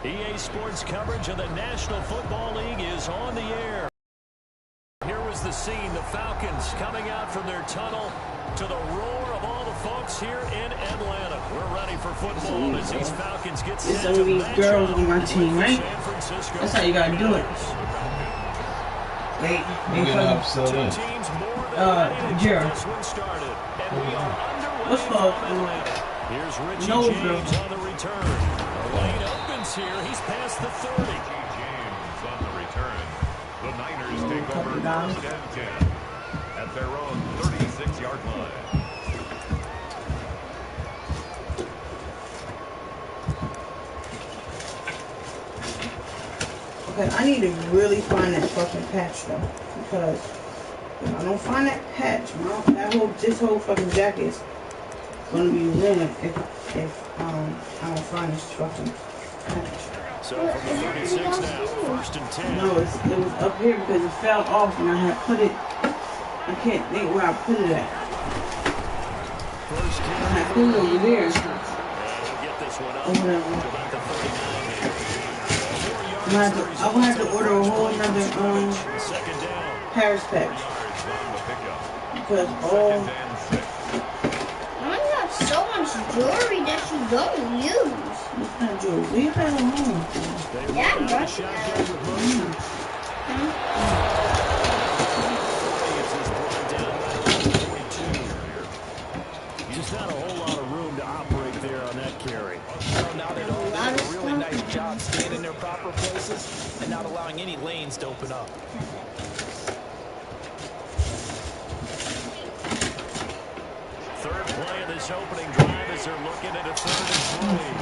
EA Sports coverage of the National Football League is on the air. Here was the scene, the Falcons coming out from their tunnel to the roar of all the folks here in Atlanta. We're ready for football as these Falcons get set some of these girls on my team, right? That's how you gotta do it. Wait, Jared. What's up? Here's Richie James on the return. Lane opens here. He's past the 30. James on the return. The Niners take over 1st and 10 at their own 36-yard line. Okay, I need to really find that fucking patch though, because if I don't find that patch, this whole fucking jacket is gonna be ruined if I don't find this fucking patch. So from the 36 now, 1st and 10. No, it was up here because it fell off and I had put it. I can't think where I put it at. First I had put it over there. We'll get this one up. Or whatever. About the 39. I'm gonna have to order a whole another Second down. Paris patch because all. So much jewelry that you don't use. It's not jewelry. Leave that alone. Yeah, brush it. Just not a whole lot of room to operate there on that carry. So now they're doing a really nice job staying in their proper places and not allowing any lanes to open up. Third play of this opening drive as they're looking at a 3rd and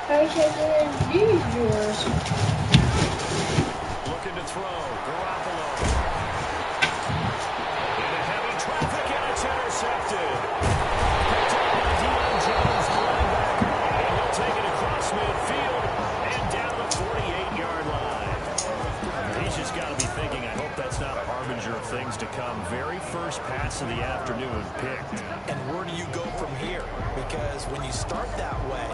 3. These yours. Looking to throw. Garoppolo. Into heavy traffic and it's intercepted. Picked up by Deion Jones, the linebacker. And he'll take it across midfield and down the 48-yard line. He's just got to be thinking, I hope that's not a harbinger of things to come. Very first pass of the afternoon picked. And where do you go from here? Because when you start that way,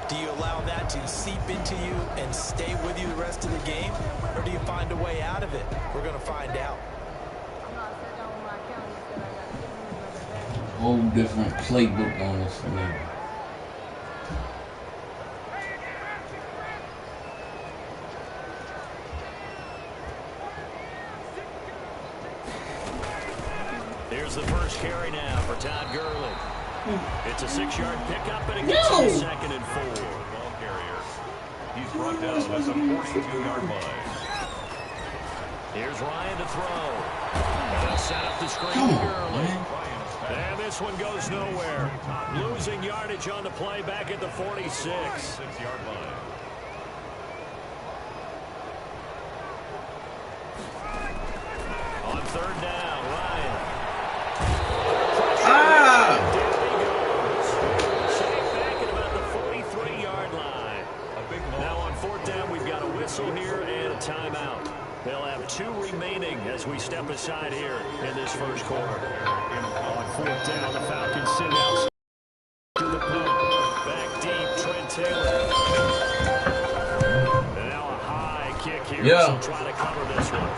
do you allow that to seep into you and stay with you the rest of the game? Or do you find a way out of it? We're going to find out. Whole different playbook on this thing. Here's the first carry now for Todd Gurley. It's a 6-yard pickup, and it gets to the 2nd and 4. Ball carrier. He's brought down at the 42-yard line. Here's Ryan to throw. And they'll set up the screen to Gurley. And this one goes nowhere. Losing yardage on the play back at the 46. 6-yard line. On 3rd down, Ryan. Safe back at about the 43-yard line. Now on 4th down, we've got a whistle here and a timeout. They'll have 2 remaining as we step aside here in this first quarter. On 4th down, the Falcons sit out to the pump. Back deep, Trent Taylor. And now a high kick here. Yeah. So try to cover this one.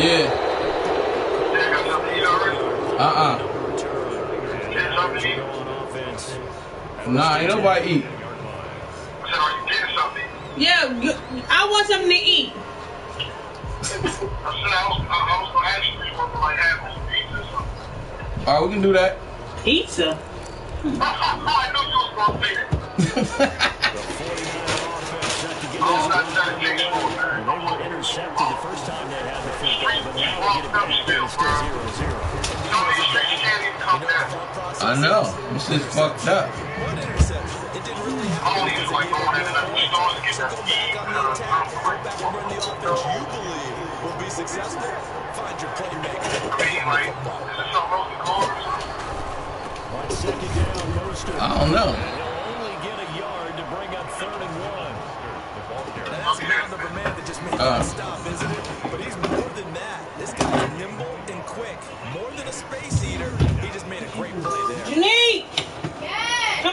Yeah. Nah, ain't nobody eat. Yeah, I want something to eat. Alright, we can do that. Pizza? The 49 offense set to get this one. They were intercepted the first time they had the football, but now they get it back and it's still 0-0. I know. This is fucked up. One interception. It didn't really happen because they gave up no points. So go back on the attack. Go back and run the offense you believe will be successful. Find your playmaker. On 2nd down, Mostert. I don't know. And he'll only get a yard to bring up 3rd and 1. That's the hand of a man that just made that stop, isn't it? But he's more than that. This guy's nimble and quick. More than a space eater. He just made a great play there. Janique! Yeah. Come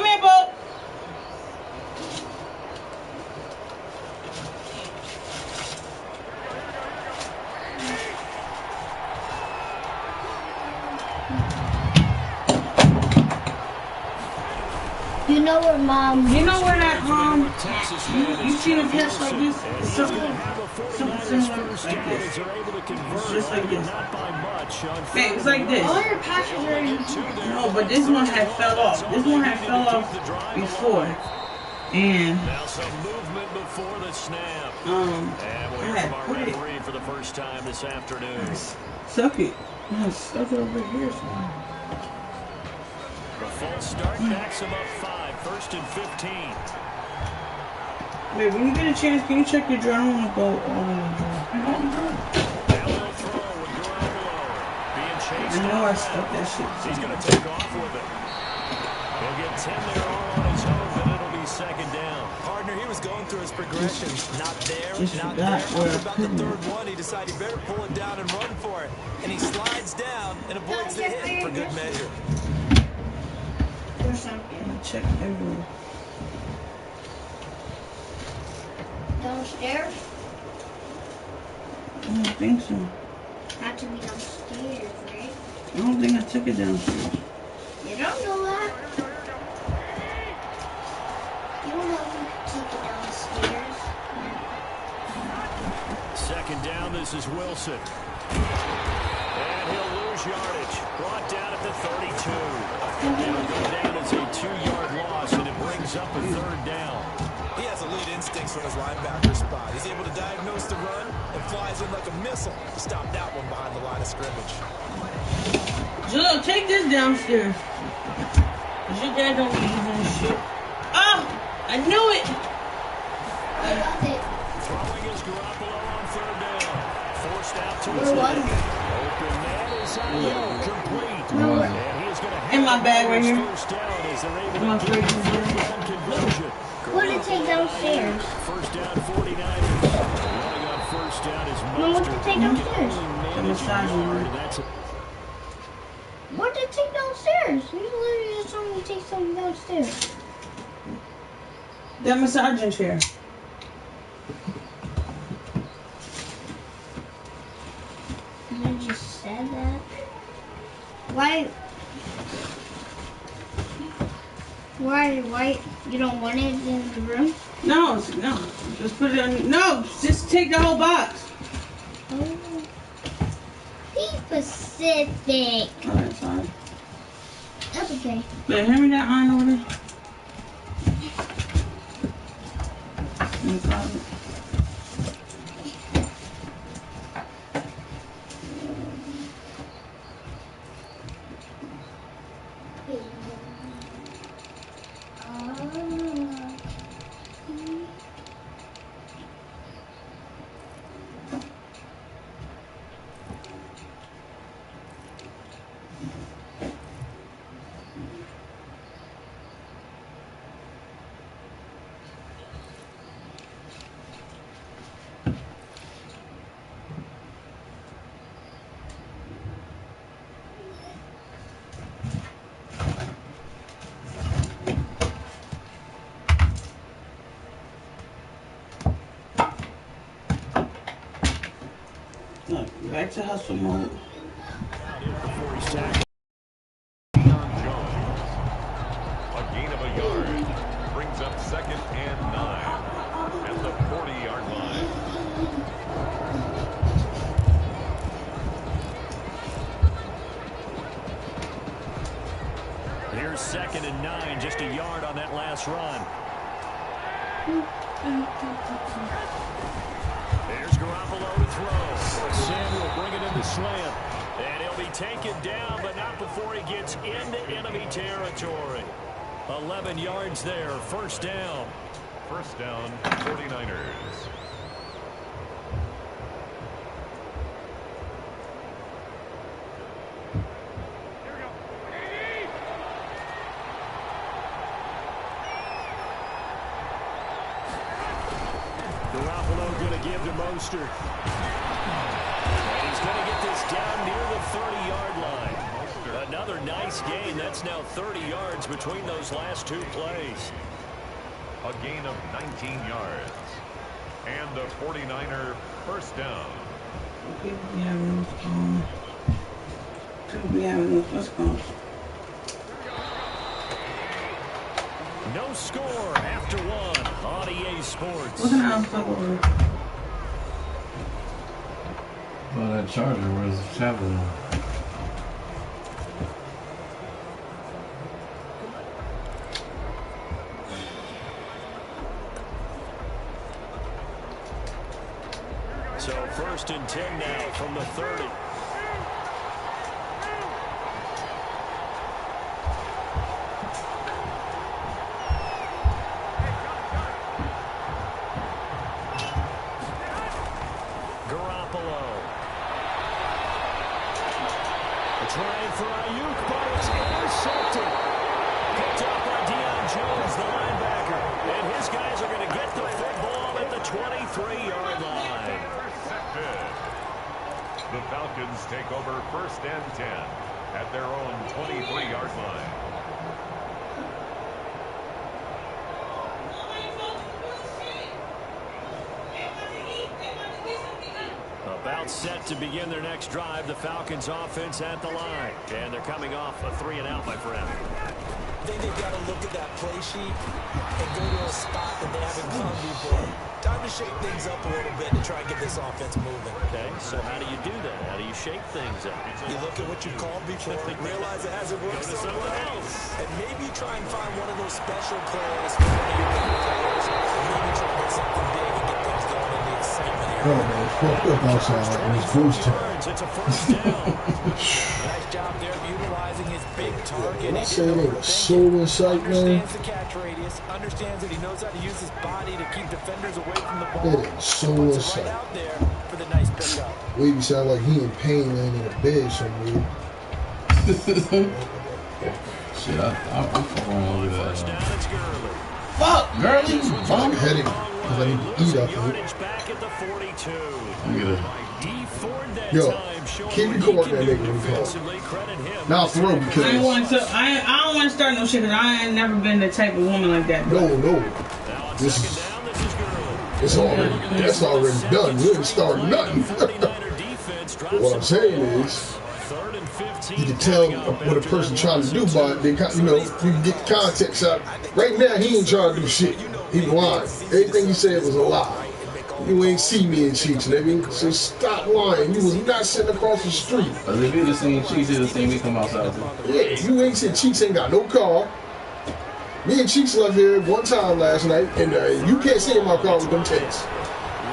know where Mom. You know where that you seen a catch like this? It's something similar like this. It's just like this. Hey, it's like this. All your passes are in. No, but this one had fell off. This one had fell off before. And Now some movement before the snap. I had put it. For the first time this afternoon. Suck it. Stuck it over here somewhere. The false start backs him up 5, 1st and 15. Wait, when you get a chance, can you check your journal? I want to go all the way to Downhill throw with Garoppolo. Being chased. I know I stuck that shit. He's going to take off with it. He'll get 10 there all on his own, but it'll be 2nd down. Partner, he was going through his progressions. Not there, Just not forgot there. where I About put the it. 3rd one, he decided he better pull it down and run for it. And he slides down and avoids the hit for good measure. Or something. Check everywhere. Downstairs? I don't think so. Not to be downstairs, right? I don't think I took it downstairs. You don't know that. You don't know if you can take it downstairs. 2nd down, this is Wilson. And he'll lose yardage. Brought down at the 32. It'll go down as a 2-yard loss, and it brings up a 3rd down. He has elite instincts from his linebacker spot. He's able to diagnose the run and flies in like a missile to stop that one behind the line of scrimmage. Jalil, take this downstairs. Cause your dad don't be using this shit. Oh! I knew it! I love it. Throwing is Garoppolo on 3rd down. Forced out to his Where was left. it? Open man is complete. No. And he is going to In my bag right here. first down as they're able In my to fridge. get one conversion. What did it take downstairs? First down, 49ers. Running on first down is Mom, what did it take downstairs? The massage room. That's it. What did it take downstairs? You literally just told me to take something downstairs. That massaging chair. You just said that. Why? You don't want it in the room? No, no. Just put it on. No, just take the whole box. Oh. Be specific. Alright, sorry. That's okay. Wait, hand me that iron over there. In the closet. Look, back to hustle mode. Before he's tackled. A gain of a yard brings up 2nd and 9 at the 40-yard line. Here's 2nd and 9, just a yard on that last run. There's Garoppolo to throw. Samuel bringing in the slant. And he'll be taken down, but not before he gets into enemy territory. 11 yards there, 1st down. 1st down, 49ers. Garoppolo going to give to Mostert. And he's going to get this down near the 30-yard line. Another nice gain. That's now 30 yards between those last 2 plays. A gain of 19 yards. And a 49er 1st down. Okay, we have no, let's go. No score after one on EA Sports. What kind of fuck over? Well, that charger was traveling. So 1st and 10 now from the 30. Trying for Ayuk, but it's intercepted. Picked up by Deion Jones, the linebacker. And his guys are going to get the football at the 23-yard line. Intercepted. The Falcons take over 1st and 10 at their own 23-yard line. About set to begin their next drive. The Falcons offense at the line. And they're coming off a 3-and-out, my friend. I think they've got to look at that play sheet and go to a spot that they haven't come before. Time to shake things up a little bit to try and get this offense moving. Okay, so how do you do that? How do you shake things up? You look at what you called before, realize it hasn't worked so well, and maybe try and find one of those special plays for one of your big players, and maybe try and get something big and get things going in the excitement here. Oh, man, it's fucked up outside and it's first time. It's a 1st down. Nice job there of utilizing his big target. I say they were so in sight, man. Understands the catch radius, understands that he knows how to use his body to keep defenders away from the ball. They were so in Puts it sight. right out there for the nice pickup. Wavy sound like he in pain laying in a bed somewhere. Shit, I'm fucking wrong with First that. down, it's Gurley. Fuck, girly. I'm heading because I need to eat after it. Yardage back at the 42. Look at it. D Ford that Yo, time, showing keep what recording he that can do nigga when he calls. defensively. Credit him. Now throw I because don't want to start no shit because I ain't never been the type of woman like that. no, Now on This second is- down, this is Gurley. it's already that's already done. We didn't start nothing. 49er defense drops What I'm it saying forward. is, 3rd and 15 you can tell coming up what a after person that trying to do by it. They, you can get the context out. Right now, he ain't trying to do shit. He lying. Everything he said was a lie. You ain't see me in Cheeks, nigga. So stop lying. You was not sitting across the street. But if you'd have seen Cheeks, you'd have seen me come outside too. Yeah, you ain't said Cheeks ain't got no car. Me and Cheeks left here one time last night, and you can't see in my car with them tapes.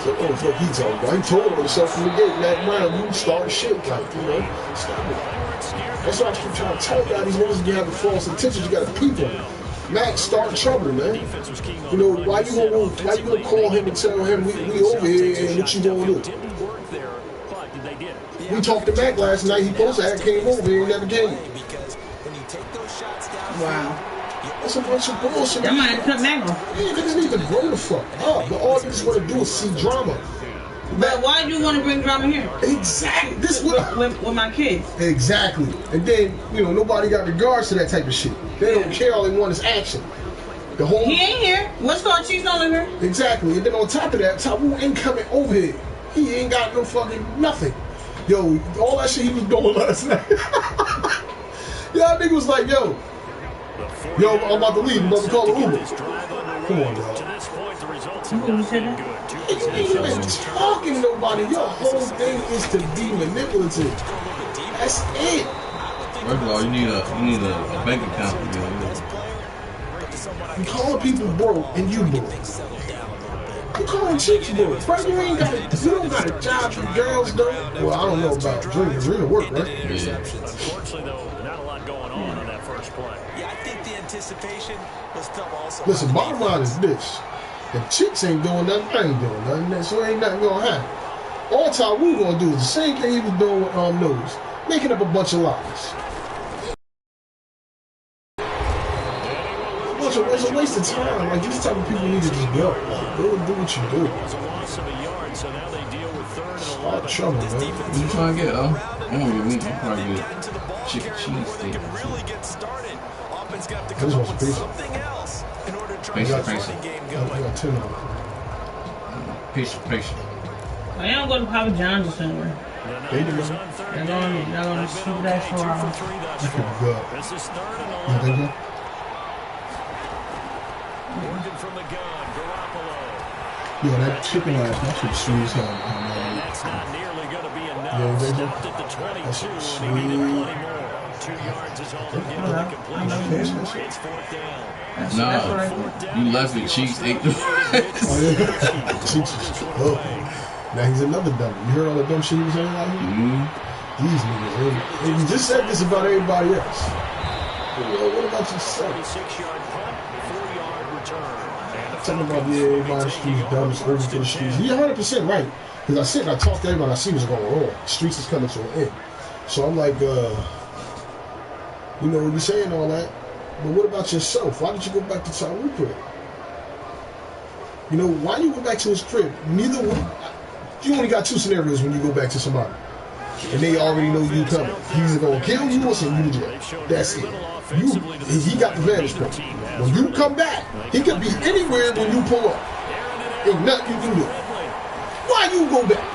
So what the fuck he talking about? He told himself from the gate, Matt Brown, you start shit like, stop it. That's why I keep trying to tell y'all these niggas be having false intentions. You gotta peep them. Matt, start trouble, man. You know, why you gonna call him and tell him we over here and what you gonna do? Didn't work there, but they did. We talked to Mac last night. He supposed to have came over here and never came. Because when you take those shots down, Wow. That's a bunch of bullshit. That might have cut Mac off. Yeah, niggas need to grow the fuck up. But all niggas want to do is see drama. But why do you want to bring drama here? Exactly. This what With my kids. exactly. And then nobody got regards to that type of shit. They don't care. All they want is action. The whole He ain't here. What's called Cheeks don't live here? exactly. And then on top of that, Tabu ain't coming over here. He ain't got no fucking nothing. Yo, all that shit he was doing last night. Y'all nigga was like, yo, I'm about to leave. I'm about to call the Uber. Come on, y'all. To this point, the results You have said not that? been good. Two You ain't even possessions. talking to nobody. Your whole thing is to be manipulative. That's it. First of all, you need a bank account. You calling people broke and you broke. You calling chicks broke. First, you don't got a job for girls though. Well, I don't know about drinking. Drinking work, right? Yeah. Unfortunately, though, not a lot going on that first play. yeah, I think the anticipation was felt also. Listen, bottom line is this. If chicks ain't doing nothing, I ain't doing nothing. So ain't nothing gonna happen. All Tawu gonna do is the same thing he was doing with Nose. Making up a bunch of lies. It's a waste of time. Like, these type of people need to just go. Like, go and do what you do. It was a loss of a yard, so now they deal with 3rd and Start 11. trouble, man. What you trying to get, I'm gonna get meat. I'm probably get Into the ball chicken carrier, cheese before they steak. can really get started. Offense got to I come just up want with some something else in order to try Pizza, to get the pizza. running game I going. got 10 of them. Patient. I don't go to Papa John's or somewhere. They do. Niners on 3rd They're going down. to They've stupid been ass okay, 2 4 for hours. 3 thus That could be far. good. This is 3rd and You think 11. so? from the gun, Garoppolo. Yo, that chicken ass, that shit sweet as hell. And that's not nearly going to be enough. Yeah, Stopped at the 22, and he needed plenty more. 2 yards is all they're getting the completion. It's 4th down. Nah, you left it. Cheeks ate the Oh, yeah. Cheeks is now he's another dummy. You heard all the dumb shit he was saying out here? These niggas, and you just said this about everybody else. What about yourself? 46-yard punt, 4-yard return. Talking about, yeah, everybody streets dumb, it's over to the streets. You're 100% right. Because I sit and I talk to everybody, I see what's going on. The streets is coming to an end. So I'm like, you know, you're saying all that, but what about yourself? Why did you go back to Tyree crib? You know, why you go back to his crib? Neither one. You only got 2 scenarios when you go back to somebody. And they already know you coming. He's either going to kill you or send you to jail. That's it. He got the vantage point. When you come back, he could be anywhere when you pull up. Ain't nothing you can do. Why you go back?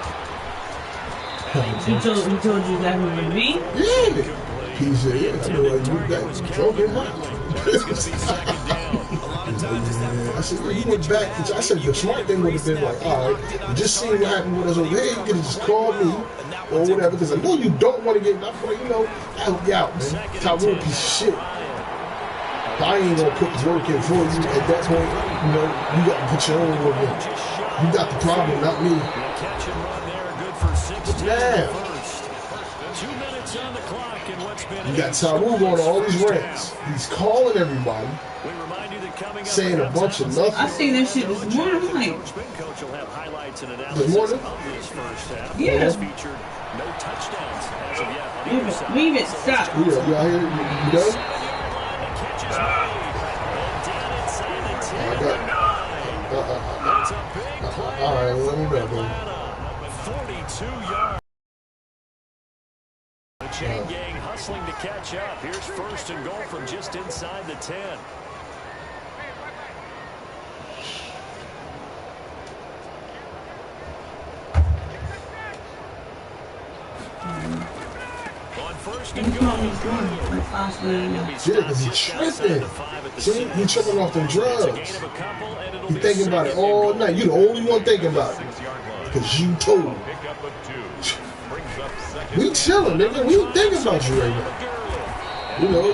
He told you that he would be? Yeah. He said, yeah, I know why you back. Drunk and hot. I said, well, you went back. I said, the smart thing would have been like, all right, you just seen what happened with us over here. You could have just called me or whatever, because I know you don't want to get enough. Like, you know, I'll help you out, man. Tyrone piece of shit. I ain't gonna put the work in for you at that point. You know, you got to put your own work in. You got the problem, not me. But now, 2 minutes on the clock in what's been you got Tyrone going on all these rants. He's calling everybody, saying a bunch of nothing. I seen that shit this morning. I'm like, This morning? yeah. No touchdowns as of yet. Leave it. Stop. Yeah, you out here? You done? All right, let me know, man. 42 yards. The chain gang hustling to catch up. Here's 1st and goal from just inside the 10. On 1st and goal. Yeah, because he's tripping. See, he's tripping off them drugs. He's thinking about it all night. You're the only one thinking about it. Because you told him. We chilling, nigga. We ain't thinking about you right now. You know,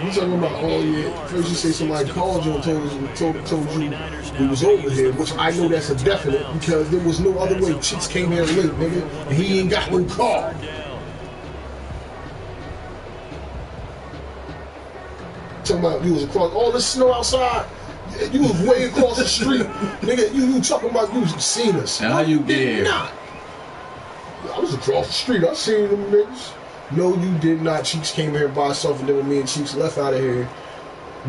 you talking about, oh yeah, first you say somebody called you and told you we was over here, which I know that's a definite because there was no other way. Chicks came here late, nigga, and he ain't got no call. Talking about you was across all this snow outside. You was way across the street, nigga. You talking about you seen us? And how you get here? Not. I was across the street. I seen them niggas. No, you did not. Cheeks came here by himself, and then when me and Cheeks left out of here,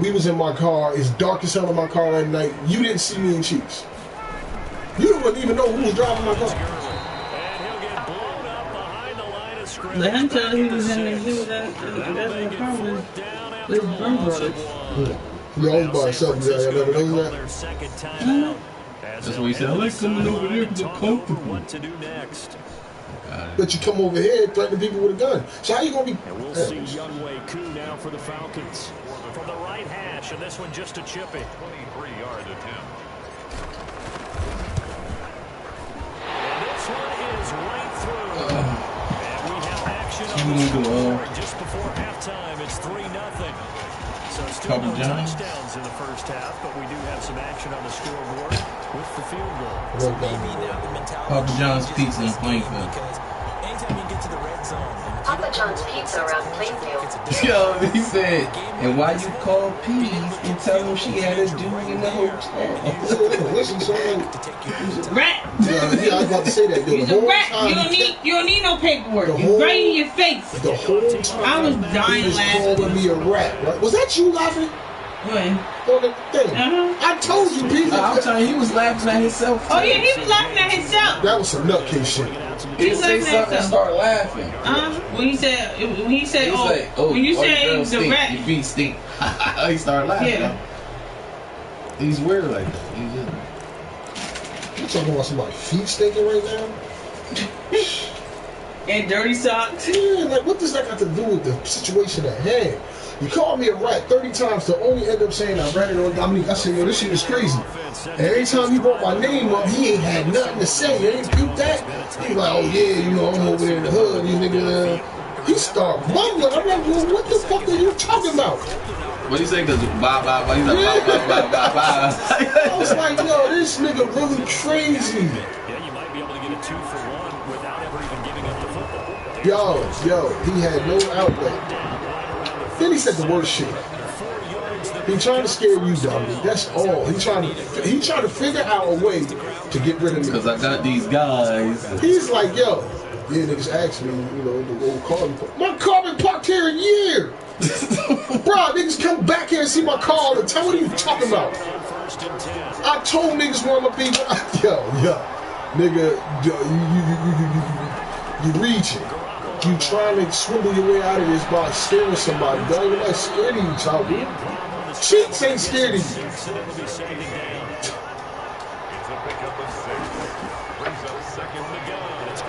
we was in my car. It's dark as hell in my car at night. You didn't see me and Cheeks. You didn't even know who was driving my car. Let him tell he was in the car with his brothers. He always by himself. Yeah, I never know that. That's what he said. I like coming over here because it's comfortable. What to do next? But you come over here threatening people with a gun. So how you gonna be? And we'll see Youngway Koo now for the Falcons. From the right hash, and this one just a chippy. 23-yard attempt. And this one is right through. And we have action on the scoreboard just before halftime. It's 3-0. So still no touchdowns in the first half, but we do have some action on the scoreboard with the field goal. So maybe now the mentality Papa John's Pizza in Plainfield. Because anytime you get to the red zone, Papa John's Pizza around Plainfield. Yo, he said, and why you call Peas and tell him she had a dude in the hotel? Listen, son. He's a rat. Yeah, I was about to say that. Dude. He's a rat. You don't need no paperwork. It's right in your face. The whole time I was dying he was laughing. calling me a rat. Right? Was that you laughing? When? On the thing. I told you, Peter. I'm telling you, he was laughing at himself. Oh yeah, he was laughing at himself. That was some nutcase shit. He say something and start laughing. When he said, when you girl the stink, rat, your feet stink. He started laughing. Yeah. He's weird like that. He's just... You talking about somebody's feet stinking right now? and dirty socks. Yeah, like what does that got to do with the situation at hand? You called me a rat 30 times to only end up saying I ratted on Dominique. I said, yo, this shit is crazy. And every time he brought my name up, he ain't had nothing to say. You ain't peep that? He like, oh yeah, you know, I'm over there in the hood. These niggas, he start mumbling. I'm like, well, what the fuck are you talking about? What do you say? Cause bye bye bye. He's like bye. I was like, yo, this nigga really crazy. Yeah, you might be able to get a 2-for-1 without ever even giving up the football. Yo, he had no outlet. Then he said the worst shit. He trying to scare you, Dominic. That's all. He trying to figure out a way to get rid of me. Cause I got these guys. He's like, yo, yeah, niggas asked me, you know, the old car. My car been parked here a year. Bro, niggas come back here and see my car all the time. What are you talking about? I told niggas where I'm gonna be. Yo, nigga, you reaching. You trying to swindle your way out of this by scaring somebody. Don't even like scared of you, child. Cheeks ain't scared of you. It's a pickup of 6. Brings up second to go. It's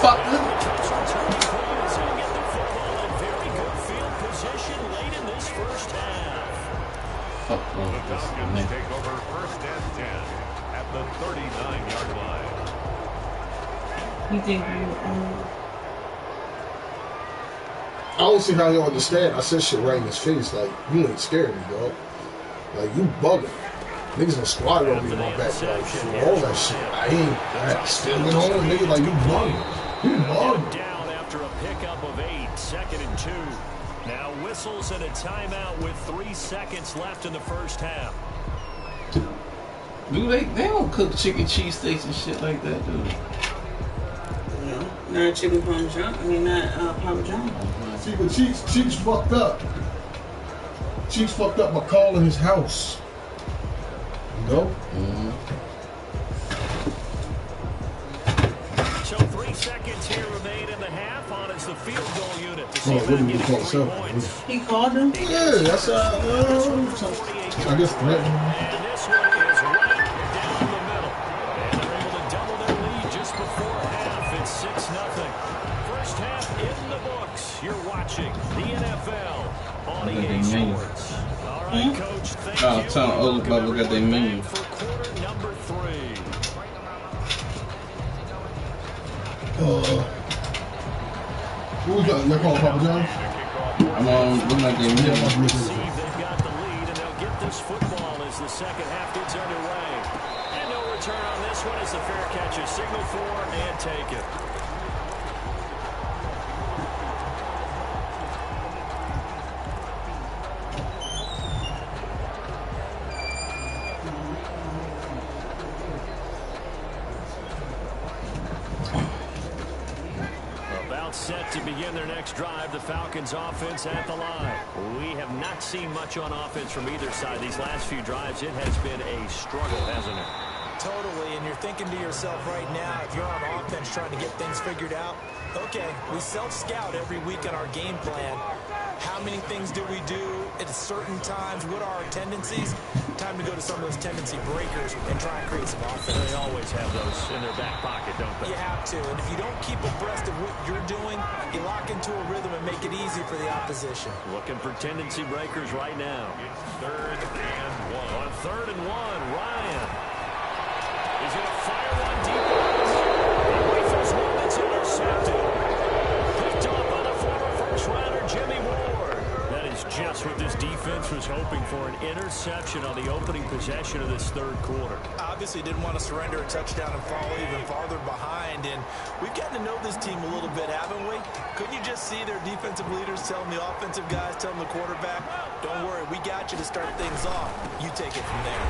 Fuck. Very good field position late in this first half. The Falcons take over first and 10 at the 39-yard line. You think I don't see how you understand. I said shit right in his face. Like, you ain't scared of me, dog. Like, you bugging. Niggas gonna squad on me in my back. Like, all that shit. I still went on. Nigga, like, you bugging. You bugging. Down after a pickup of 8, 2nd and 2. Now whistles and a timeout with 3 seconds left in the first half. Do they don't cook chicken cheese steaks and shit like that, do they? No, not chicken parmesan. I mean, not parmesan. See, but Cheeks fucked up. Cheeks fucked up by calling his house. You know? So 3 seconds here remain in the half on as the field goal unit to see What about did he getting call 3 himself? points. He called him? Yeah, that's I guess threatening. And this one is right down the middle. And they're able to double their lead just before half. It's 6-0. First half in the books. You're watching the NFL on EA Sports. All right, Coach, thank you. Tell old about look at their menu. For quarter number 3. What we got? They're calling Papa John? I'm on looking at their menu. They've got the lead, and they'll get this football as the second half gets underway. And no return on this one as the fair catch is signaled for and taken. Set to begin their next drive, the Falcons offense at the line. We have not seen much on offense from either side. These last few drives, it has been a struggle, hasn't it? Totally, and you're thinking to yourself right now, if you're on offense trying to get things figured out, okay, we self-scout every week on our game plan. How many things do we do at certain times? What are our tendencies? Time to go to some of those tendency breakers and try and create some offense. They always have those in their back pocket, don't they? You have to, and if you don't keep abreast of what you're doing, you lock into a rhythm and make it easy for the opposition. Looking for tendency breakers right now. It's 3rd and 1. On 3rd and 1, Ryan is going to fire one deep. He rifles one that's intercepted. Picked up by the former first-rounder, Jimmy Ward. That is just what this defense was hoping for, an interception on the opening possession of this 3rd quarter. Obviously didn't want to surrender a touchdown and fall even farther behind, and we've gotten to know this team a little bit, haven't we? Couldn't you just see their defensive leaders telling the offensive guys, telling the quarterback, don't worry, we got you to start things off. You take it from there.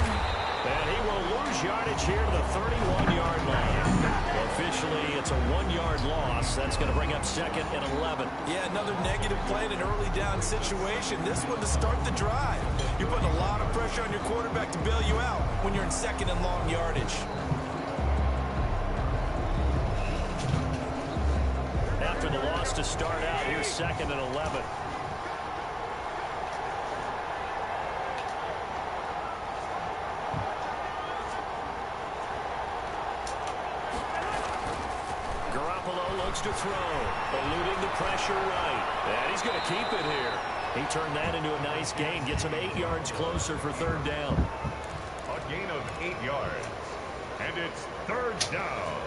And he will lose yardage here to the 31-yard line. Officially, it's a 1-yard loss. That's going to bring up 2nd and 11. Yeah, another negative play in an early down situation. This one to start the drive. You're putting a lot of pressure on your quarterback to bail you out when you're in 2nd and long yardage. After the loss to start out, here's 2nd and 11. to throw. Eluding the pressure right. And he's going to keep it here. He turned that into a nice gain. Gets him 8 yards closer for third down. A gain of 8 yards. And it's third down.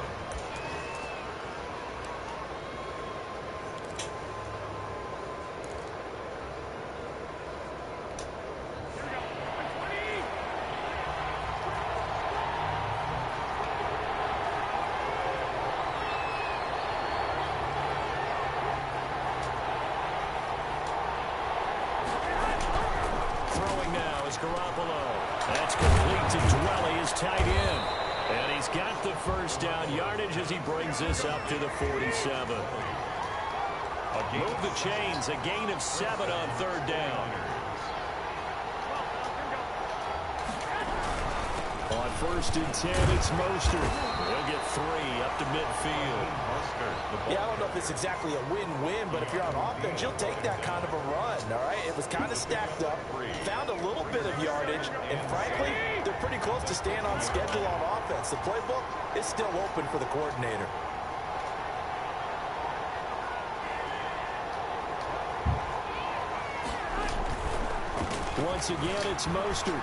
That's complete to Dwelly, his tight end. And he's got the first down yardage as he brings this up to the 47. Move the chains, a gain of 7 on third down. On first and 10, it's Mostert. He'll get 3 up to midfield. Yeah, I don't know if it's exactly a win-win, but if you're on offense, you'll take that kind of a run, all right? It was kind of stacked up, found a little bit of yardage, and frankly, they're pretty close to staying on schedule on offense. The playbook is still open for the coordinator. Once again, it's Mostert.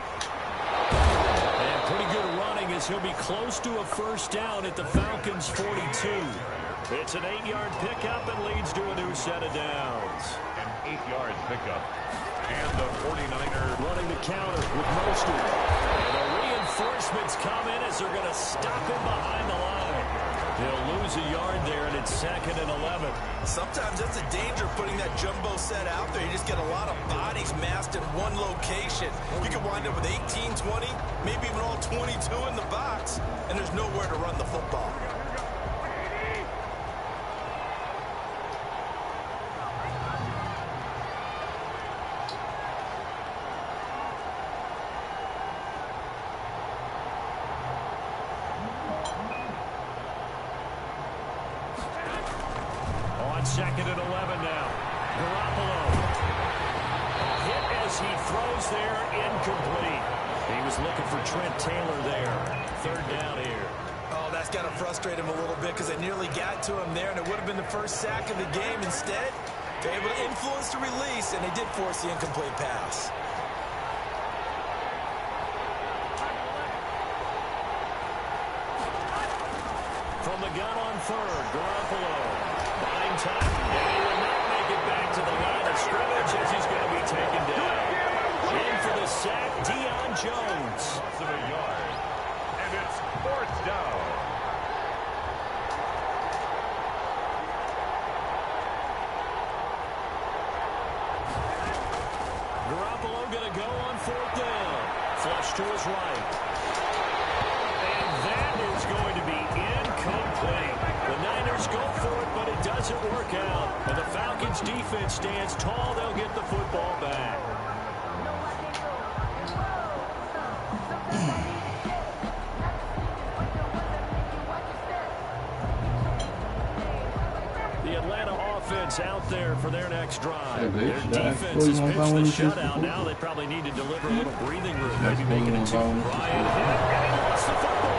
And pretty good running as he'll be close to a first down at the Falcons' 42. It's an 8-yard pickup and leads to a new set of downs. An 8-yard pickup. And the 49ers running the counter with Mostert. And the reinforcements come in as they're going to stop him behind the line. He'll lose a yard there, and it's 2nd and 11. Sometimes that's a danger putting that jumbo set out there. You just get a lot of bodies massed in one location. You can wind up with 18, 20, maybe even all 22 in the box, and there's nowhere to run the football. Second and 11 now. Garoppolo. Hit as he throws there, incomplete. He was looking for Trent Taylor there. Third down here. Oh, that's got to frustrate him a little bit because they nearly got to him there, and it would have been the first sack of the game. Instead, they're able to influence the release, and they did force the incomplete pass. From the gun on third, Garoppolo. Buying time, and he will not make it back to the line of scrimmage as he's going to be taken down. In for the sack, Deion Jones. loss of a yard. And it's fourth down. Garoppolo going to go on fourth down. Flush to his right. And that is going to be incomplete. The Niners go for it, but it doesn't work out. And the Falcons defense stands tall. They'll get the football back. The Atlanta offense out there for their next drive. Their defense has pitched the shutout. Now they probably need to deliver a little breathing room. Maybe making it to Ryan. And he lost the football.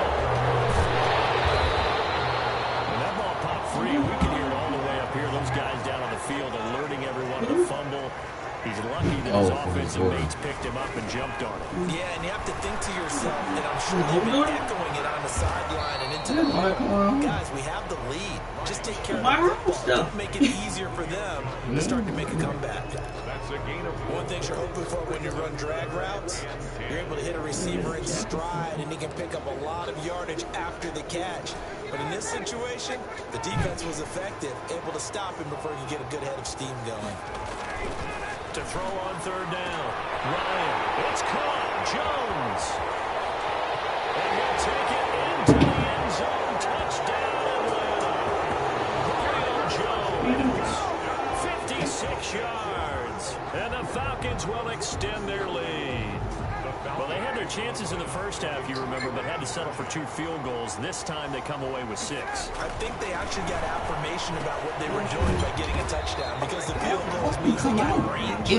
When that ball popped free, we can hear it all the way up here. Those guys down on the field alerting everyone to fumble. He's lucky that his offensive mates picked him up and jumped on him. Yeah, and you have to think to yourself, and I'm sure they've been echoing it on the sideline and into the huddle. Guys, we have the lead. Just take care of the football. Don't make it easier for them to start to make a comeback. That's a gain of one thing you're hoping for when you run drag routes, you're able to hit a receiver in stride, and he can pick up a lot of yardage after the catch. But in this situation, the defense was effective, able to stop him before he could get a good head of steam going. To throw on third down. Ryan, it's caught. Jones. And he'll take it into the end zone. Touchdown, Atlanta. Julio Jones. 56 yards. And the Falcons will extend their lead. Well, they had their chances in the first half, you remember, but had to settle for 2 field goals. This time they come away with 6. I think they actually got affirmation about what they were doing by getting a touchdown because the field goals means they got range,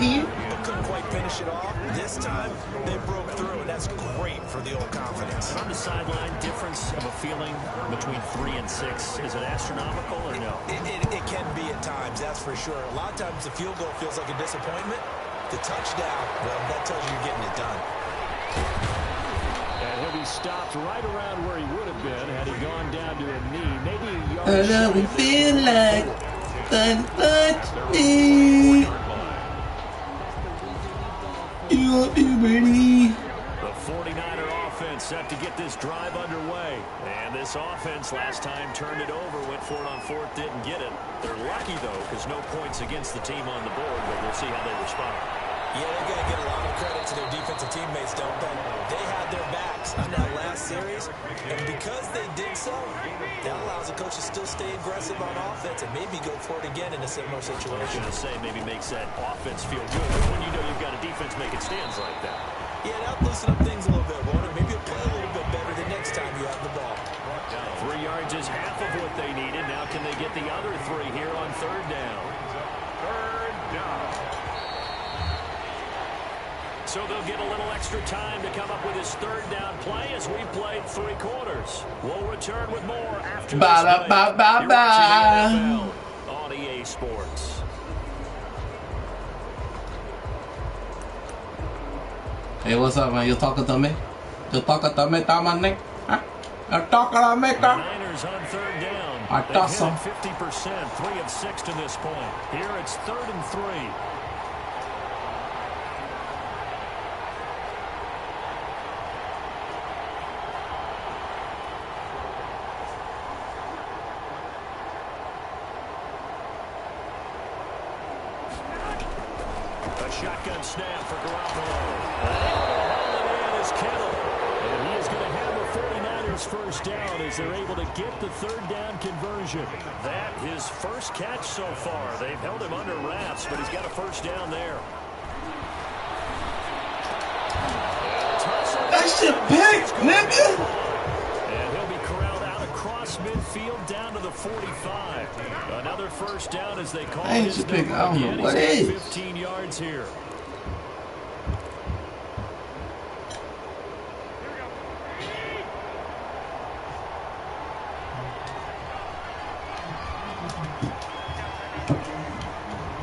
but couldn't quite finish it off. This time, they broke through, and that's great for the old confidence. And on the sideline, difference of a feeling between 3 and 6, is it astronomical or no? It can be at times, that's for sure. A lot of times the field goal feels like a disappointment. The touchdown, well, that tells you you're getting it done. And he'll be stopped right around where he would have been had he gone down to a knee. Maybe a yard. I know we feel like me. You want puberty. The 49er offense set to get this drive underway. And this offense last time turned it over, went for it on 4th, didn't get it. They're lucky, though, because no points against the team on the board, but we'll see how they respond. Yeah, they're going to get a lot of credit to their defensive teammates, don't they? They had their backs on that last series, and because they did so, that allows the coach to still stay aggressive on offense and maybe go for it again in a similar situation. I was going to say, maybe makes that offense feel good when you know you've got a defense making stands like that. Yeah, that'll loosen up things a little bit, won't it? Maybe you'll play a little bit better the next time you have the ball. 3 yards is half of what they needed. Now can they get the other 3 here on 3rd down? 3rd down. So they'll get a little extra time to come up with his 3rd down play as we played 3 quarters. We'll return with more after this break. You're watching the NFL on EA Sports. Hey, what's up, man? You talking to me? You talking to me, Dominic? Huh? You talking to me, The Niners on 3rd down. I thought so. 50%, 3 of 6 to this point. Here it's 3rd and 3. Shotgun snap for Garoppolo. And it is Kittle. And he is going to have the 49ers first down as they're able to get the 3rd down conversion. That his first catch so far. They've held him under wraps, but he's got a first down there. That shit big, nigga. And he'll be corralled out across midfield down to the 45. Another first down as they call his number I don't again. know what He's got is. 15 yards here.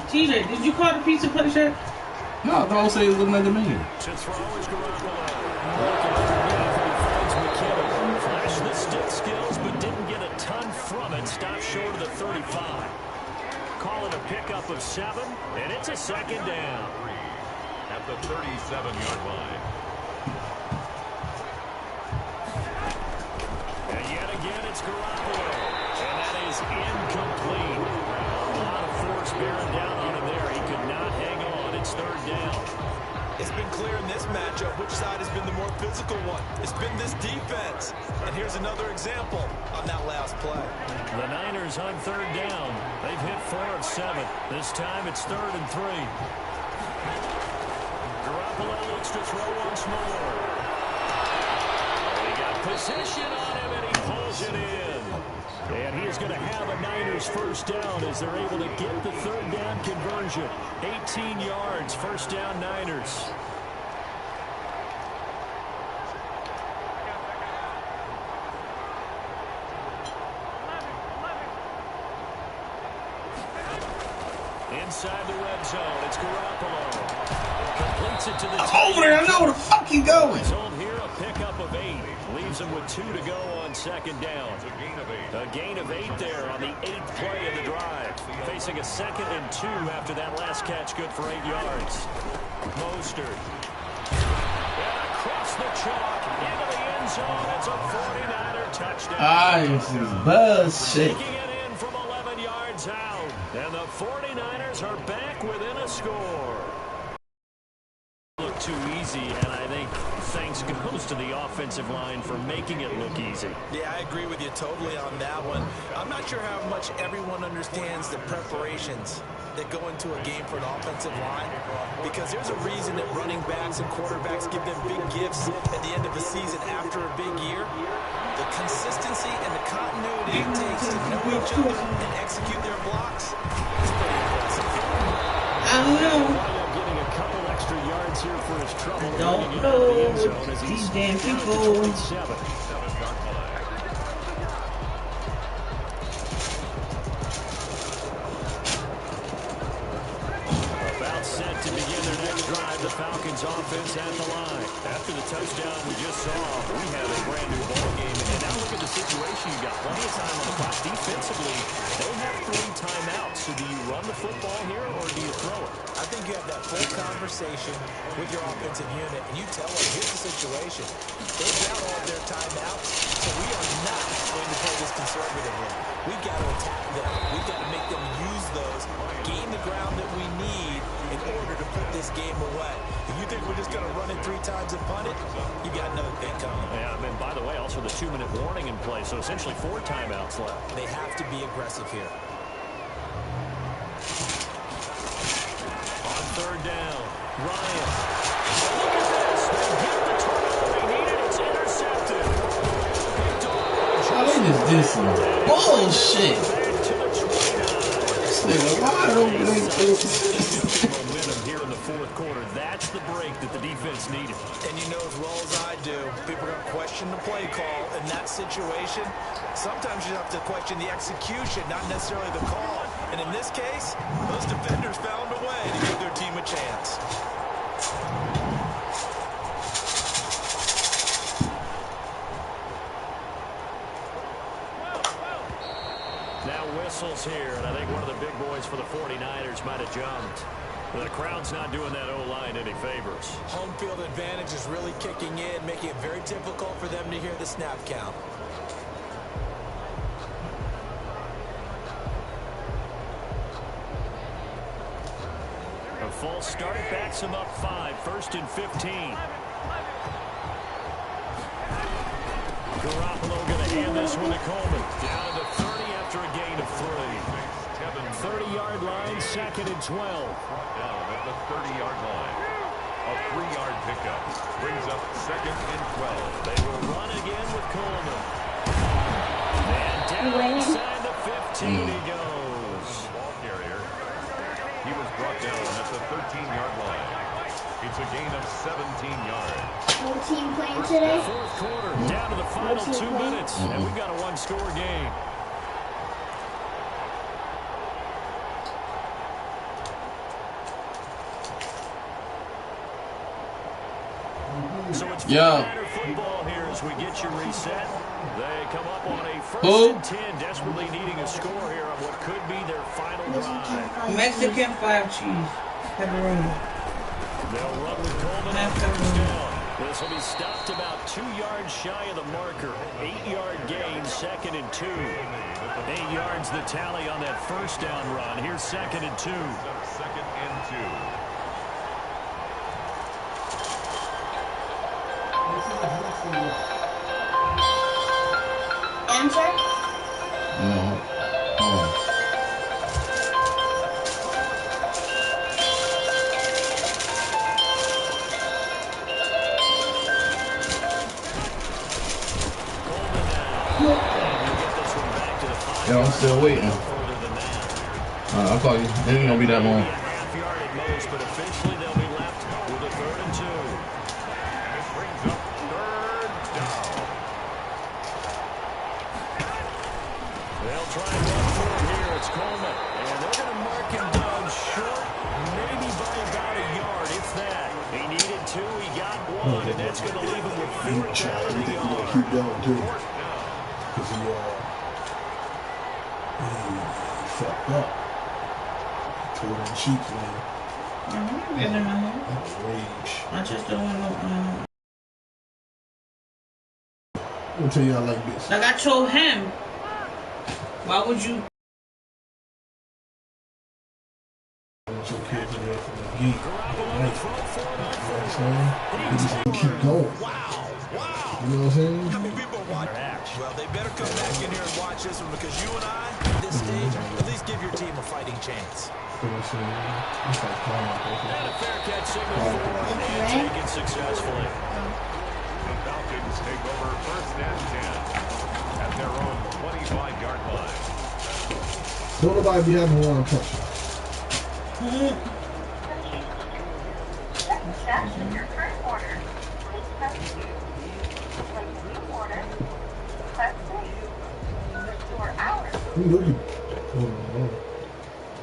TJ, did you call the pizza place yet? No, don't say it's looking at the menu. To throw is Garoppolo. Looking underneath, and he finds McKinnon. Flashed the stick skills, but didn't get a ton from it. Stopped short of the 35. Call it a pickup of 7, and it's a 2nd down. At the 37-yard line. And yet again, it's Garoppolo. And that is incomplete. A lot of force bearing down on him there. He could not hang on. It's 3rd down. It's been clear in this matchup which side has been the more physical one. It's been this defense. And here's another example on that last play. The Niners on 3rd down. They've hit 4 of 7. This time it's 3rd and 3. Garoppolo looks to throw once more. He got position on him and he pulls it in. And he is going to have a Niners first down as they're able to get the 3rd down conversion. 18 yards, first down Niners. Inside the red zone, it's Garoppolo. Completes it to the I'm over there. I know where the fuck he going. Result here, a pickup of 8. Leaves him with 2 to go on 2nd down. A gain of 8 there on the 8th play of the drive. Facing a 2nd and 2 after that last catch, good for 8 yards. Mostert. And across the chalk, into the end zone. It's a 49er touchdown. This is bullshit. Taking it in from 11 yards out. And the 49ers are back within a score. Look too easy, and I think thanks goes to the offensive line for making it look easy. Yeah, I agree with you totally on that one. I'm not sure how much everyone understands the preparations that go into a game for an offensive line, because there's a reason that running backs and quarterbacks give them big gifts at the end of the season after a big year. The consistency and the continuity it takes to know each other and execute their blocks is pretty impressive. I don't know. Getting a couple extra yards chance here for his trouble. Don't know these damn people. About set to begin their next drive. The Falcons offense at the line. After the touchdown we just saw, we have a brand new ball game. And now look at the situation. You got plenty of time on the clock. Defensively, they have 3 timeouts. So do you run the football here or do you throw it? I think you have that full conversation with your offensive unit, and you tell them, here's the situation. They've got all of their timeouts, so we are not going to play this conservatively. We've got to attack them. We've got to make them use those, gain the ground that we need in order to put this game away. If you think we're just going to run it 3 times and punt it, you got another thing coming. Yeah, and by the way, also the 2-minute warning in play, so essentially 4 timeouts left. They have to be aggressive here. On 3rd down, Ryan. Look at this. They get the turnover they needed. It's intercepted. Picked off. How is this one? Bullshit. Back to the 29. This nigga wide open. Momentum here in the 4th quarter. That's the break that the defense needed. And you know as well as I do, people are going to question the play call in that situation. Sometimes you have to question the execution, not necessarily the call. And in this case, those defenders found a way to give their team a chance. Now whistles here, and I think one of the big boys for the 49ers might have jumped. The crowd's not doing that O-line any favors. Home field advantage is really kicking in, making it very difficult for them to hear the snap count. A false start backs him up 5, 1st and 15. Garoppolo going to hand this one to Coleman. Down to 30 after a gain of 3. 30-yard line, 2nd and 12. Down at the 30-yard line. A 3-yard pickup brings up 2nd and 12. They will run again with Coleman. And down inside the 15 he goes. Ball carrier. He was brought down at the 13-yard line. It's a gain of 17 yards. No team playing today? 4th quarter, down to the final 2 minutes, and we've got a 1-score game. So it's football here as we get you reset. They come up on a 1st and 10, desperately needing a score here on what could be their final drive. Mexican 5 cheese. Pepperoni. They'll run with Coleman on 1st down. This will be stopped about 2 yards shy of the marker. 8-yard gain, 2nd and 2. 8 yards the tally on that 1st down run. Here's 2nd and 2. 2nd and 2. Answer? No. Oh. Yeah, I'm still waiting. I'll call you. It ain't gonna be that long. Half yard at most, but officially they'll be left with a 3rd and 2. And it brings up 3rd down. They'll try and run for it here. It's Coleman. And they're going to mark him down short, maybe by about a yard, if that. He needed 2, he got 1, and that's going to leave him with 4 down in the yard. Keep going, too. Because he fucked up. Told him cheeks, man. Get in my head. Rage. I just don't want no. I'm gonna tell y'all like this. Like I told him, why would you? I want your kids in there from the gate. You know what I'm saying? They just keep going. Wow. You know what I'm saying? How many people watch? Well, they better come back in here and watch this one because you and I, at this stage, at least give your team a fighting chance. You know what I'm saying? It's like And a fair catch signal for and taken successfully. The Falcons take over 1st and 10 at their own 25-yard line. Don't nobody be having one touch. That's your current order. Please press 2. To place a new order, press 3. For store hours.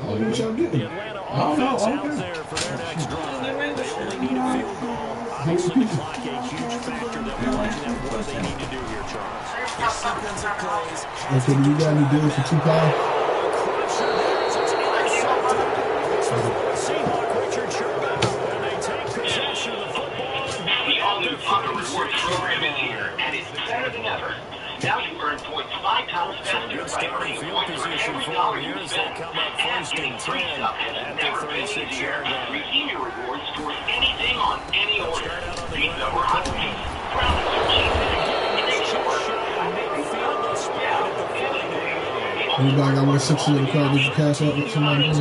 Oh, you trying to get The me? Atlanta I don't know, offense out okay. there for their next drive. They only need a field goal. Obviously, the clock a huge factor that will line up what they need to do here, Charles. The sequence of plays has Okay, you got any deals for 2 pounds? Seahawk Richard Sherman, and they take possession of the football and have it at their 36-yard line. And it's better than ever. Now you earn points 5 times faster Good by starting earning field points for position every for dollar them you here as they spend. come up first and 10 at their 36-yard line. Redeem your rewards towards anything on any order. Start out on the Pizza ground. or hot wings. Ground or cheese. Anybody got 160 in the car? Did you cash out with somebody?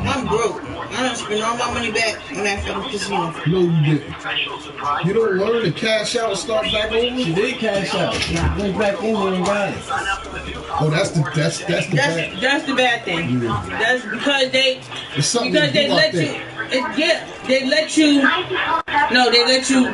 I'm broke. I done spent all my money back on that fucking casino. No, you didn't. You don't learn to cash out and start back over? She did cash out. Went back in there and got it. Oh, that's the bad. That's the bad thing. That's because they It's something let you. They let you. No, they let you